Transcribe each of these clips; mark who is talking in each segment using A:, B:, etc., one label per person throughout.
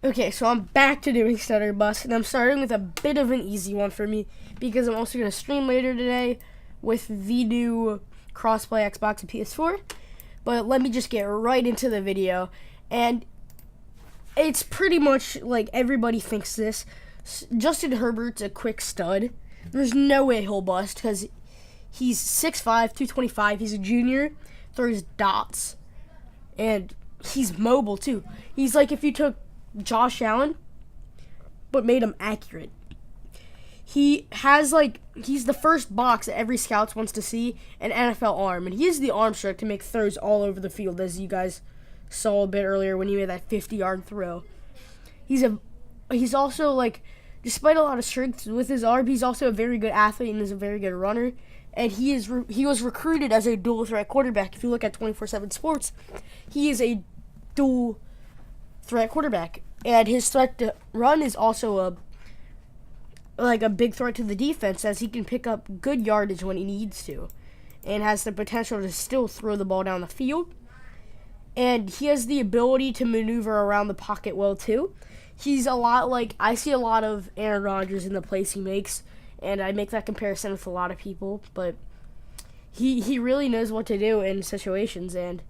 A: Okay, so I'm back to doing stutter bust, and I'm starting with a bit of an easy one for me because I'm also going to stream later today with the new crossplay Xbox and PS4. But let me just get right into the video, and it's pretty much like everybody thinks this. Justin Herbert's a quick stud. There's no way he'll bust because he's 6'5", 225. He's a junior, throws dots, and he's mobile too. He's like if you took Josh Allen but made him accurate. He's the first box that every scout wants to see, an NFL arm, and he has the arm strength to make throws all over the field, as you guys saw a bit earlier when he made that 50-yard throw. He's also, like, despite a lot of strength with his arm, he's also a very good athlete and is a very good runner. And he was recruited as a dual threat quarterback. If you look at 24/7 Sports, he is a dual threat quarterback, and his threat to run is also a big threat to the defense, as he can pick up good yardage when he needs to, and has the potential to still throw the ball down the field. And he has the ability to maneuver around the pocket well too. He's a lot like, I see a lot of Aaron Rodgers in the plays he makes, and I make that comparison with a lot of people, but he really knows what to do in situations. And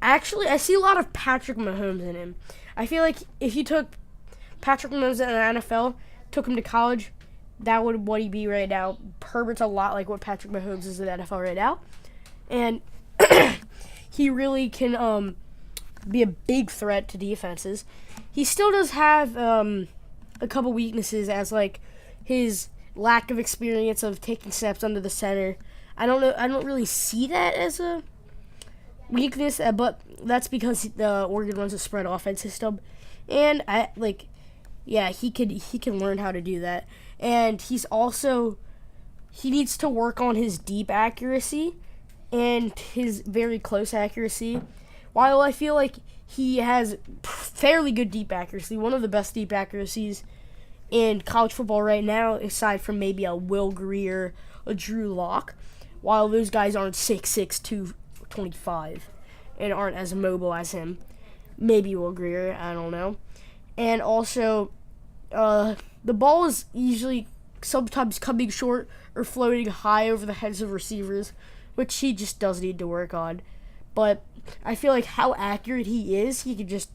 A: actually, I see a lot of Patrick Mahomes in him. I feel like if you took Patrick Mahomes in the NFL, took him to college, that would what he'd be right now. Herbert's a lot like what Patrick Mahomes is in the NFL right now. And he really can be a big threat to defenses. He still does have a couple weaknesses, as like his lack of experience of taking snaps under the center. I don't really see that as a weakness, but that's because the Oregon runs a spread offense system, and he can learn how to do that. And he needs to work on his deep accuracy and his very close accuracy. While I feel like he has fairly good deep accuracy, one of the best deep accuracies in college football right now, aside from maybe a Will Grier, a Drew Lock, while those guys aren't 6'6", 225 and aren't as mobile as him. Maybe Will Grier, I don't know. And also, the ball is usually sometimes coming short or floating high over the heads of receivers, which he just does need to work on. But I feel like how accurate he is, he could just,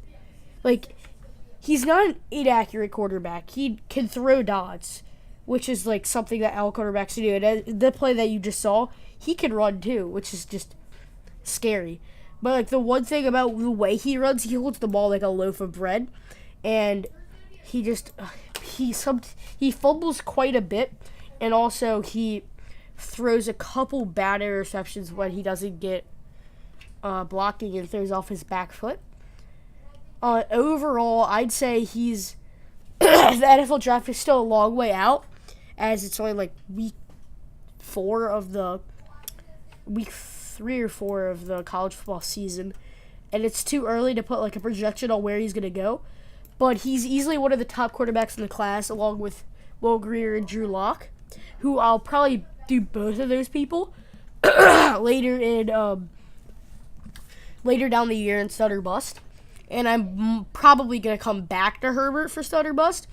A: he's not an inaccurate quarterback. He can throw dots, which is something that all quarterbacks do. And the play that you just saw, he can run too, which is just scary. But the one thing about the way he runs, he holds the ball like a loaf of bread, and he fumbles quite a bit, and also he throws a couple bad interceptions when he doesn't get blocking and throws off his back foot. Overall, I'd say he's the NFL draft is still a long way out, as it's only week 3 or 4 of the college football season, and it's too early to put a projection on where he's going to go. But he's easily one of the top quarterbacks in the class, along with Will Grier and Drew Lock, who I'll probably do both of those people later down the year in Stutter Bust. And I'm probably going to come back to Herbert for Stutter Bust,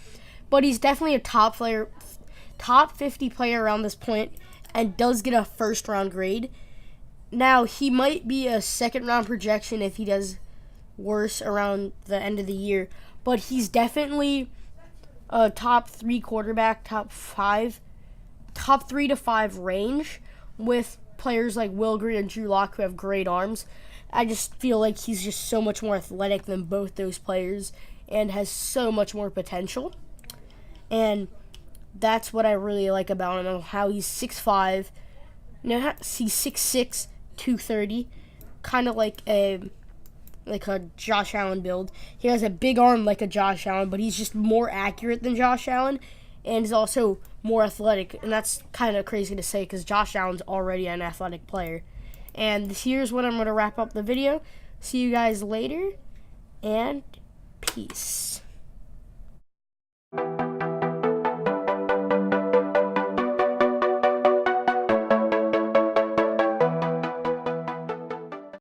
A: but he's definitely a top 50 player around this point, and does get a first-round grade. Now, he might be a second-round projection if he does worse around the end of the year, but he's definitely a top 3 quarterback, top 3 to 5 range, with players like Will Grier and Drew Lock who have great arms. I just feel like he's just so much more athletic than both those players and has so much more potential. And that's what I really like about him, how he's 6'5", he's 6'6", 230, kind of like a Josh Allen build. He has a big arm like a Josh Allen, but he's just more accurate than Josh Allen, and is also more athletic. And that's kind of crazy to say because Josh Allen's already an athletic player. And here's what I'm going to wrap up the video. See you guys later, and peace.